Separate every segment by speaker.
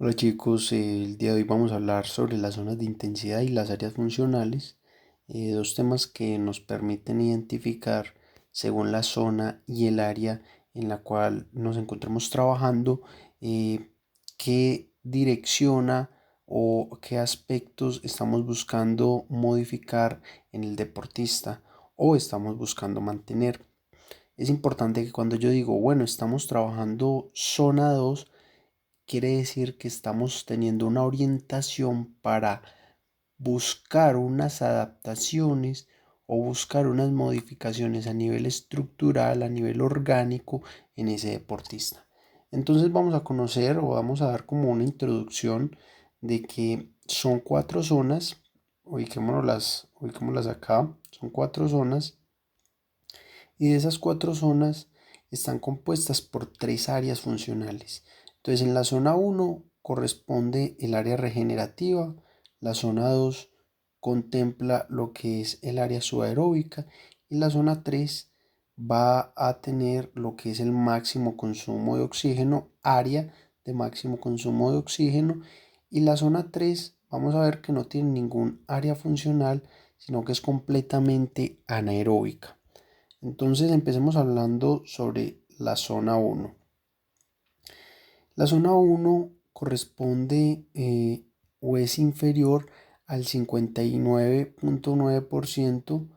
Speaker 1: Hola chicos, el día de hoy vamos a hablar sobre las zonas de intensidad y las áreas funcionales, dos temas que nos permiten identificar según la zona y el área en la cual nos encontramos trabajando, eh, qué direcciona o qué aspectos estamos buscando modificar en el deportista o estamos buscando mantener. Es importante que cuando yo digo, bueno, estamos trabajando zona 2, quiere decir que estamos teniendo una orientación para buscar unas adaptaciones o buscar unas modificaciones a nivel estructural, a nivel orgánico en ese deportista. Entonces vamos a conocer o vamos a dar como una introducción de que son cuatro zonas, ubiquémoslas acá, son cuatro zonas y de esas cuatro zonas están compuestas por tres áreas funcionales. Entonces en la zona uno corresponde el área regenerativa, la zona 2 contempla lo que es el área subaeróbica y la zona 3 va a tener lo que es el máximo consumo de oxígeno, área de máximo consumo de oxígeno, y la zona 3 vamos a ver que no tiene ningún área funcional, sino que es completamente anaeróbica. Entonces empecemos hablando sobre la zona uno. La zona uno corresponde o es inferior al 59.9%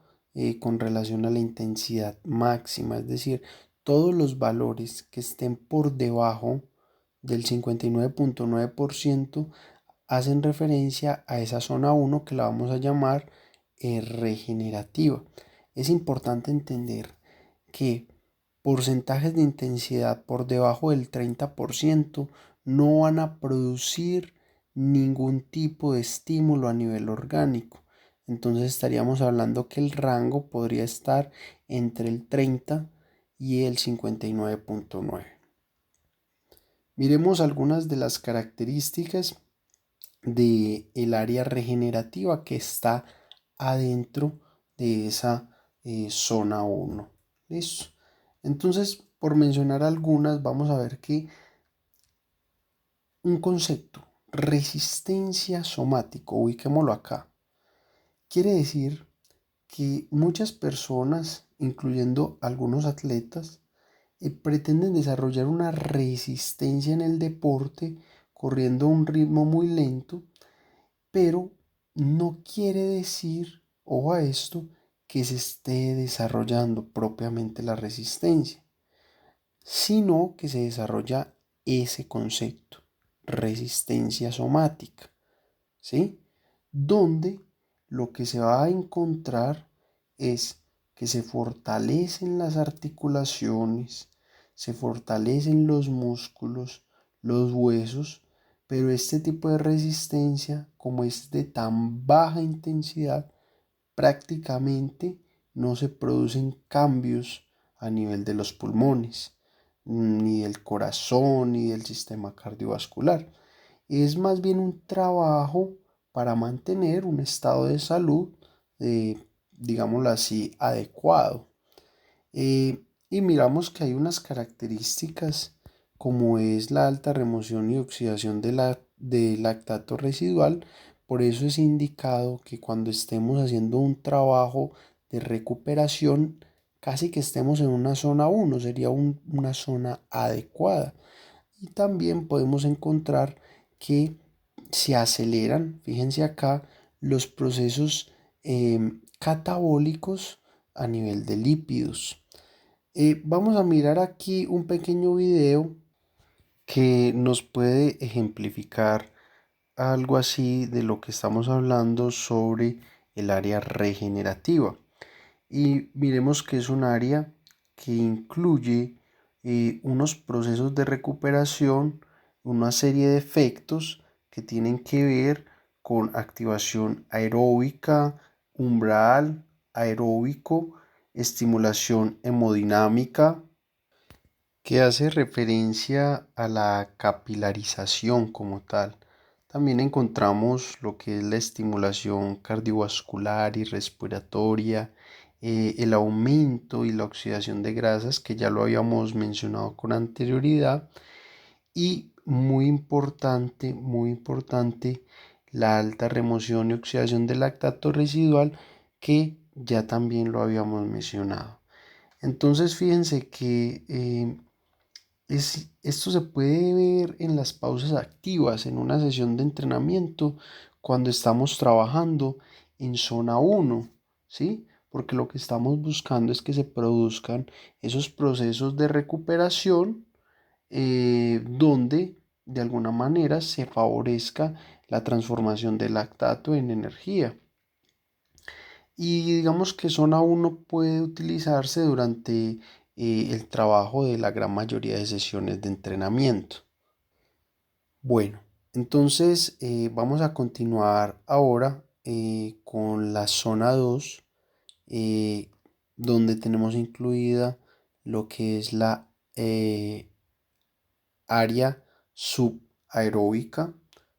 Speaker 1: con relación a la intensidad máxima, es decir, todos los valores que estén por debajo del 59.9% hacen referencia a esa zona uno que la vamos a llamar regenerativa. Es importante entender que porcentajes de intensidad por debajo del 30% no van a producir ningún tipo de estímulo a nivel orgánico. Entonces estaríamos hablando que el rango podría estar entre el 30 y el 59.9. Miremos algunas de las características del área regenerativa que está adentro de esa zona uno. ¿Listo? Entonces, por mencionar algunas, vamos a ver que un concepto, resistencia somático, ubiquémoslo acá, quiere decir que muchas personas, incluyendo algunos atletas, pretenden desarrollar una resistencia en el deporte corriendo a un ritmo muy lento, pero no quiere decir, ojo a esto, que se esté desarrollando propiamente la resistencia, sino que se desarrolla ese concepto, resistencia somática, ¿sí? Donde lo que se va a encontrar es que se fortalecen las articulaciones, se fortalecen los músculos, los huesos, pero este tipo de resistencia, como es de tan baja intensidad, prácticamente no se producen cambios a nivel de los pulmones, ni del corazón, ni del sistema cardiovascular. Es más bien un trabajo para mantener un estado de salud, digámoslo así, adecuado. Y miramos que hay unas características como es la alta remoción y oxidación de lactato residual. Por eso es indicado que cuando estemos haciendo un trabajo de recuperación, casi que estemos en una zona uno, sería una zona adecuada. Y también podemos encontrar que se aceleran, fíjense acá, los procesos catabólicos a nivel de lípidos. Vamos a mirar aquí un pequeño video que nos puede ejemplificar algo así de lo que estamos hablando sobre el área regenerativa. Y miremos que es un área que incluye unos procesos de recuperación, una serie de efectos que tienen que ver con activación aeróbica, umbral, aeróbico, estimulación hemodinámica, que hace referencia a la capilarización como tal. También encontramos lo que es la estimulación cardiovascular y respiratoria, el aumento y la oxidación de grasas, que ya lo habíamos mencionado con anterioridad, y muy importante la alta remoción y oxidación del lactato residual que ya también lo habíamos mencionado. Entonces fíjense que esto se puede ver en las pausas activas en una sesión de entrenamiento cuando estamos trabajando en zona uno, ¿sí? Porque lo que estamos buscando es que se produzcan esos procesos de recuperación donde de alguna manera se favorezca la transformación del lactato en energía. Y digamos que zona uno puede utilizarse durante el trabajo de la gran mayoría de sesiones de entrenamiento. Bueno, entonces vamos a continuar ahora con la zona 2, eh, donde tenemos incluida lo que es la área subaeróbica,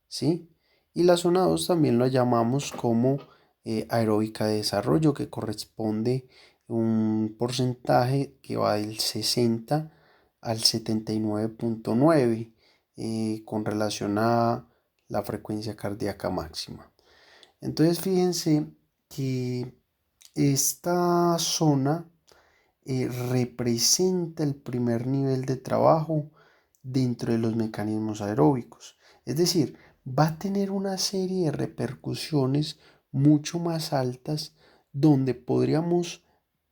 Speaker 1: ¿sí? Y la zona 2 también la llamamos como aeróbica de desarrollo, que corresponde un porcentaje que va del 60 al 79.9 con relación a la frecuencia cardíaca máxima. Entonces fíjense que esta zona representa el primer nivel de trabajo dentro de los mecanismos aeróbicos. Es decir, va a tener una serie de repercusiones mucho más altas donde podríamos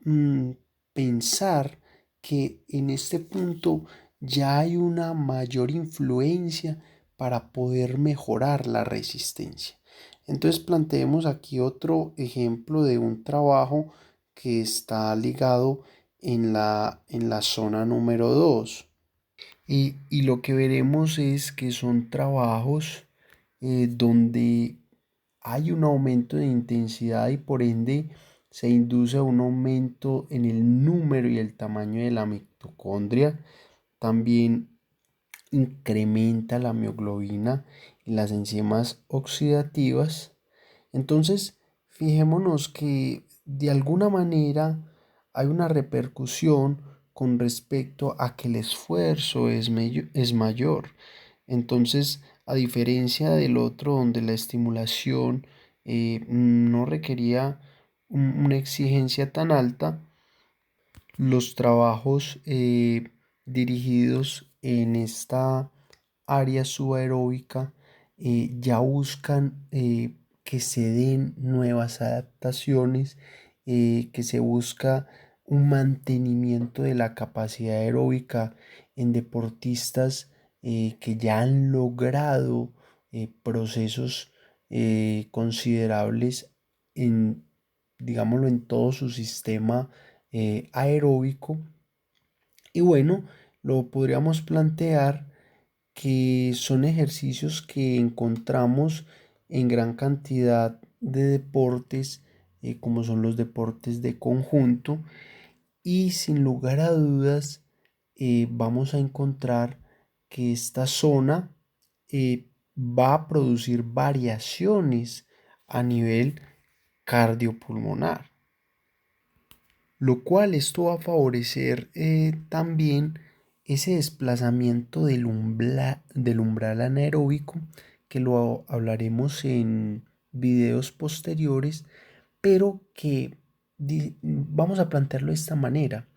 Speaker 1: mm, pensar que en este punto ya hay una mayor influencia para poder mejorar la resistencia. Entonces planteemos aquí otro ejemplo de un trabajo que está ligado en la zona número 2. Y lo que veremos es que son trabajos donde hay un aumento de intensidad y por ende se induce un aumento en el número y el tamaño de la mitocondria. También incrementa la mioglobina y las enzimas oxidativas. Entonces, fijémonos que de alguna manera hay una repercusión con respecto a que el esfuerzo es mayor. Entonces, a diferencia del otro donde la estimulación no requería una exigencia tan alta, los trabajos dirigidos en esta área subaeróbica ya buscan que se den nuevas adaptaciones, que se busca un mantenimiento de la capacidad aeróbica en deportistas que ya han logrado procesos considerables en, digámoslo, en todo su sistema aeróbico. Y bueno, lo podríamos plantear que son ejercicios que encontramos en gran cantidad de deportes, como son los deportes de conjunto, y sin lugar a dudas vamos a encontrar que esta zona va a producir variaciones a nivel cardiopulmonar, lo cual esto va a favorecer también ese desplazamiento del umbral anaeróbico, que lo hablaremos en videos posteriores, pero que vamos a plantearlo de esta manera.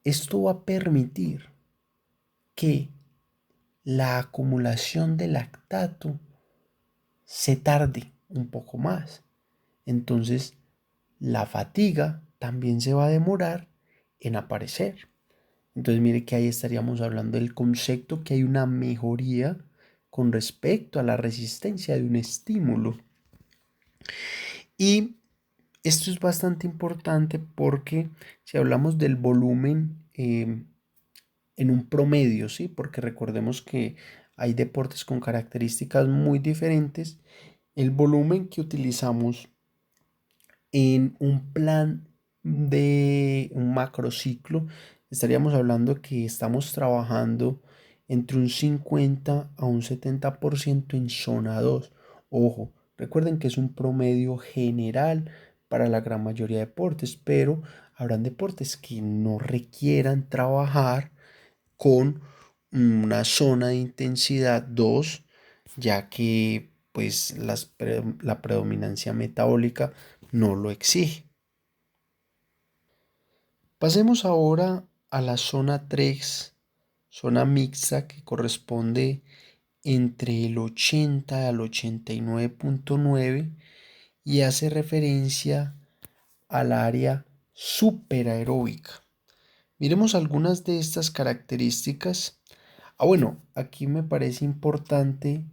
Speaker 1: Esto va a permitir que la acumulación de lactato se tarde un poco más. Entonces, la fatiga también se va a demorar en aparecer. Entonces mire que ahí estaríamos hablando del concepto que hay una mejoría con respecto a la resistencia de un estímulo. Y esto es bastante importante porque si hablamos del volumen en un promedio, ¿sí? Porque recordemos que hay deportes con características muy diferentes. El volumen que utilizamos en un plan de un macrociclo, estaríamos hablando que estamos trabajando entre un 50 a un 70% en zona 2. Ojo, recuerden que es un promedio general para la gran mayoría de deportes, pero habrán deportes que no requieran trabajar con una zona de intensidad 2, ya que pues la predominancia metabólica no lo exige. Pasemos ahora a la zona 3, zona mixta, que corresponde entre el 80 al 89.9 y hace referencia al área superaeróbica. Miremos algunas de estas características. Bueno, aquí me parece importante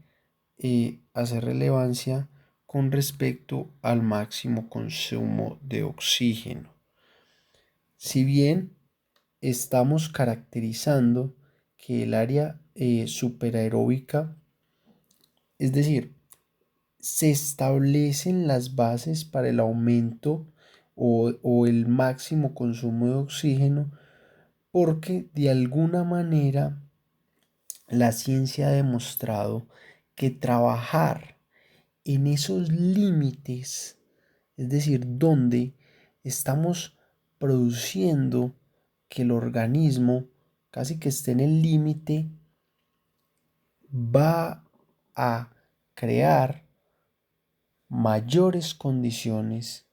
Speaker 1: hacer relevancia con respecto al máximo consumo de oxígeno. Si bien estamos caracterizando que el área superaeróbica, es decir, se establecen las bases para el aumento o el máximo consumo de oxígeno, porque de alguna manera la ciencia ha demostrado que trabajar en esos límites, es decir, donde estamos produciendo que el organismo casi que esté en el límite, va a crear mayores condiciones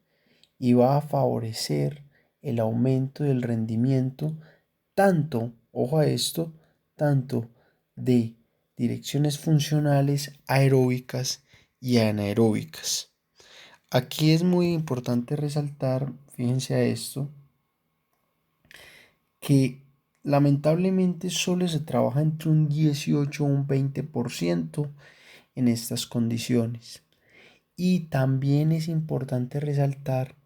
Speaker 1: y va a favorecer el aumento del rendimiento, tanto, ojo a esto, tanto de direcciones funcionales aeróbicas y anaeróbicas. Aquí es muy importante resaltar, fíjense a esto, que lamentablemente solo se trabaja entre un 18 o un 20% en estas condiciones. Y también es importante resaltar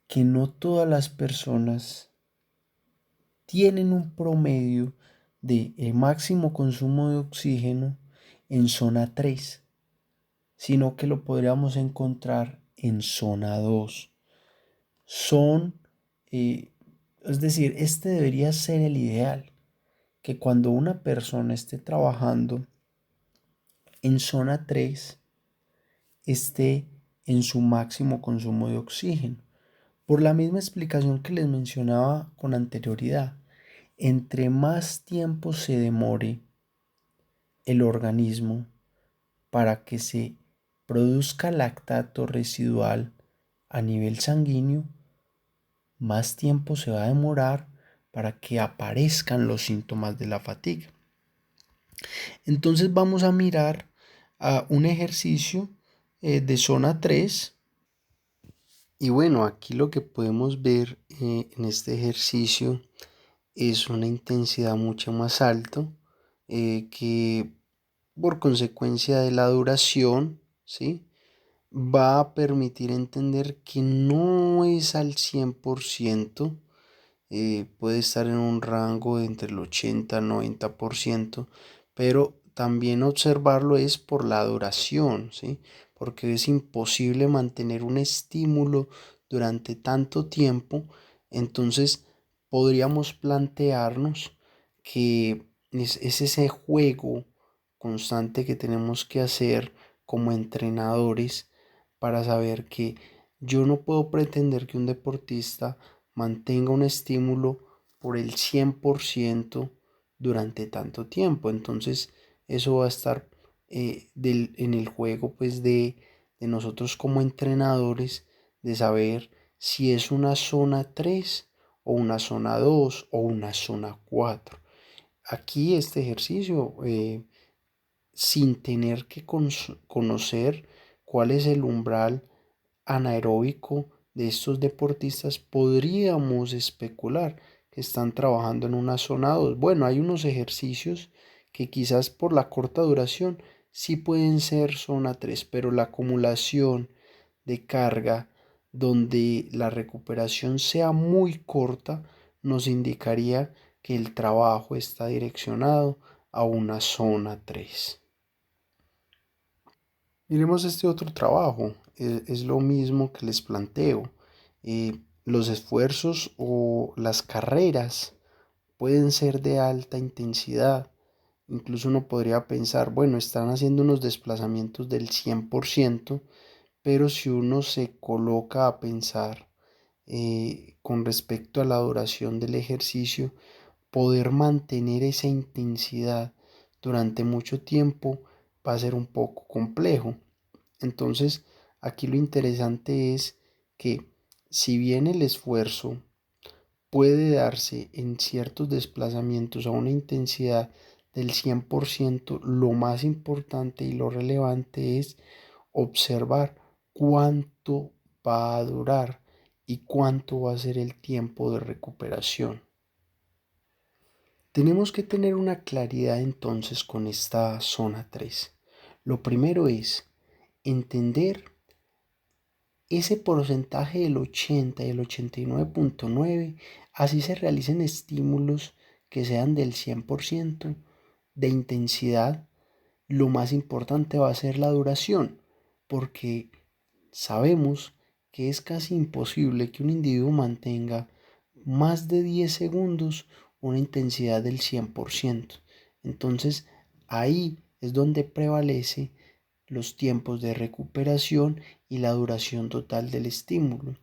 Speaker 1: que no todas las personas tienen un promedio de máximo consumo de oxígeno en zona 3, sino que lo podríamos encontrar en zona 2. Son, es decir, este debería ser el ideal, que cuando una persona esté trabajando en zona 3, esté en su máximo consumo de oxígeno. Por la misma explicación que les mencionaba con anterioridad, entre más tiempo se demore el organismo para que se produzca lactato residual a nivel sanguíneo, más tiempo se va a demorar para que aparezcan los síntomas de la fatiga. Entonces vamos a mirar a un ejercicio de zona 3. Y bueno, aquí lo que podemos ver en este ejercicio es una intensidad mucho más alta, que por consecuencia de la duración, ¿sí?, va a permitir entender que no es al 100%, puede estar en un rango de entre el 80 y 90%, pero también observarlo es por la duración, ¿sí? Porque es imposible mantener un estímulo durante tanto tiempo. Entonces podríamos plantearnos que es ese juego constante que tenemos que hacer como entrenadores para saber que yo no puedo pretender que un deportista mantenga un estímulo por el 100% durante tanto tiempo. Entonces eso va a estar en el juego pues de nosotros como entrenadores, de saber si es una zona 3 o una zona 2 o una zona 4. Aquí este ejercicio, sin tener que conocer cuál es el umbral anaeróbico de estos deportistas, podríamos especular que están trabajando en una zona 2. Bueno, hay unos ejercicios que quizás por la corta duración sí pueden ser zona 3, pero la acumulación de carga donde la recuperación sea muy corta nos indicaría que el trabajo está direccionado a una zona 3. Miremos este otro trabajo, es lo mismo que les planteo. Los esfuerzos o las carreras pueden ser de alta intensidad. Incluso uno podría pensar, bueno, están haciendo unos desplazamientos del 100%, pero si uno se coloca a pensar con respecto a la duración del ejercicio, poder mantener esa intensidad durante mucho tiempo va a ser un poco complejo. Entonces, aquí lo interesante es que si bien el esfuerzo puede darse en ciertos desplazamientos a una intensidad del 100%, lo más importante y lo relevante es observar cuánto va a durar y cuánto va a ser el tiempo de recuperación. Tenemos que tener una claridad entonces con esta zona 3. Lo primero es entender ese porcentaje del 80 y el 89.9, así se realicen estímulos que sean del 100% de intensidad. Lo más importante va a ser la duración, porque sabemos que es casi imposible que un individuo mantenga más de 10 segundos una intensidad del 100%. Entonces, ahí es donde prevalece los tiempos de recuperación y la duración total del estímulo.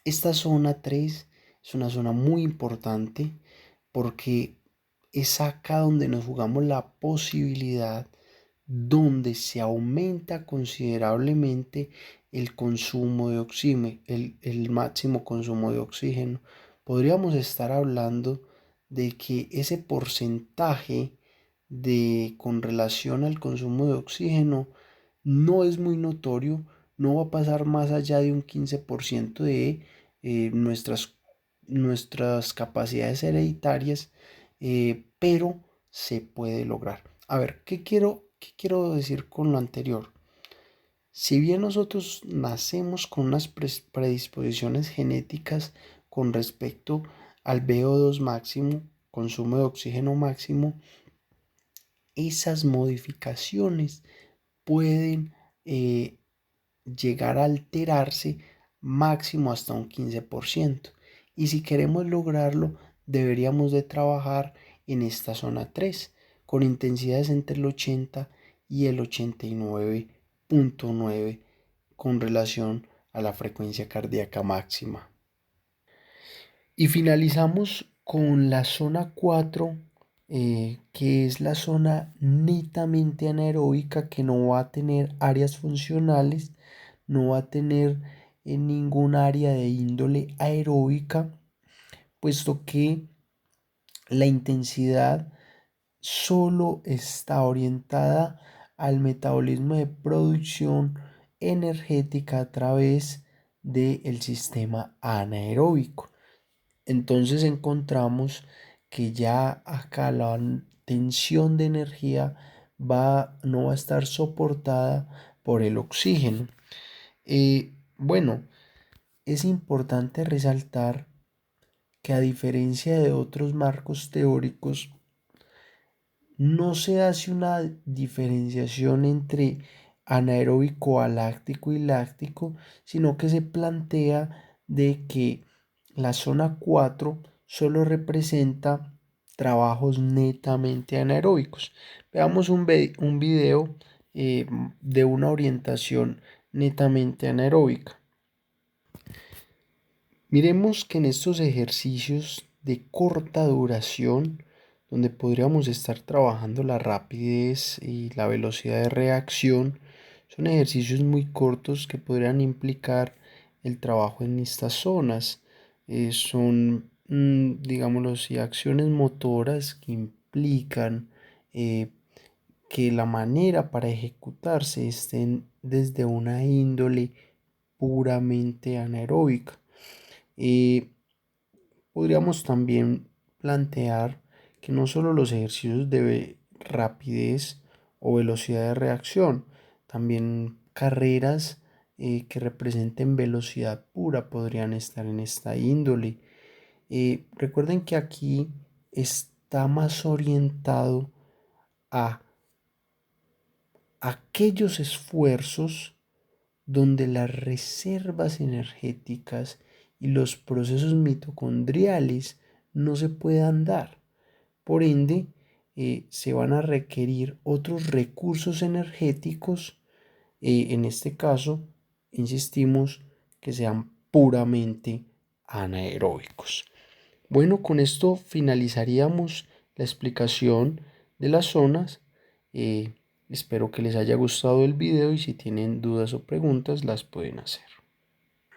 Speaker 1: Esta zona 3 es una zona muy importante porque es acá donde nos jugamos la posibilidad, donde se aumenta considerablemente el consumo de oxígeno, el máximo consumo de oxígeno. Podríamos estar hablando de que ese porcentaje con relación al consumo de oxígeno no es muy notorio, no va a pasar más allá de un 15% de nuestras capacidades hereditarias, pero se puede lograr. A ver, ¿qué quiero decir con lo anterior? Si bien nosotros nacemos con unas predisposiciones genéticas con respecto al VO2 máximo, consumo de oxígeno máximo, esas modificaciones pueden llegar a alterarse máximo hasta un 15%. Y si queremos lograrlo, deberíamos de trabajar en esta zona 3 con intensidades entre el 80 y el 89.9 con relación a la frecuencia cardíaca máxima. Y finalizamos con la zona 4, que es la zona netamente anaeróbica, que no va a tener áreas funcionales, no va a tener en ningún área de índole aeróbica, puesto que la intensidad solo está orientada al metabolismo de producción energética a través del sistema anaeróbico. Entonces encontramos que ya acá la tensión de energía no va a estar soportada por el oxígeno. Bueno, es importante resaltar que a diferencia de otros marcos teóricos, no se hace una diferenciación entre anaeróbico aláctico y láctico, sino que se plantea de que la zona 4 solo representa trabajos netamente anaeróbicos. Veamos un video de una orientación netamente anaeróbica. Miremos que en estos ejercicios de corta duración, donde podríamos estar trabajando la rapidez y la velocidad de reacción, son ejercicios muy cortos que podrían implicar el trabajo en estas zonas. Son, digámoslo así, acciones motoras que implican que la manera para ejecutarse estén desde una índole puramente anaeróbica. Podríamos también plantear que no solo los ejercicios de rapidez o velocidad de reacción, también carreras que representen velocidad pura podrían estar en esta índole. Recuerden que aquí está más orientado a aquellos esfuerzos donde las reservas energéticas y los procesos mitocondriales no se puedan dar. Por ende, se van a requerir otros recursos energéticos, en este caso, insistimos, que sean puramente anaeróbicos. Bueno, con esto finalizaríamos la explicación de las zonas. Eh, Espero que les haya gustado el video y si tienen dudas o preguntas las pueden hacer.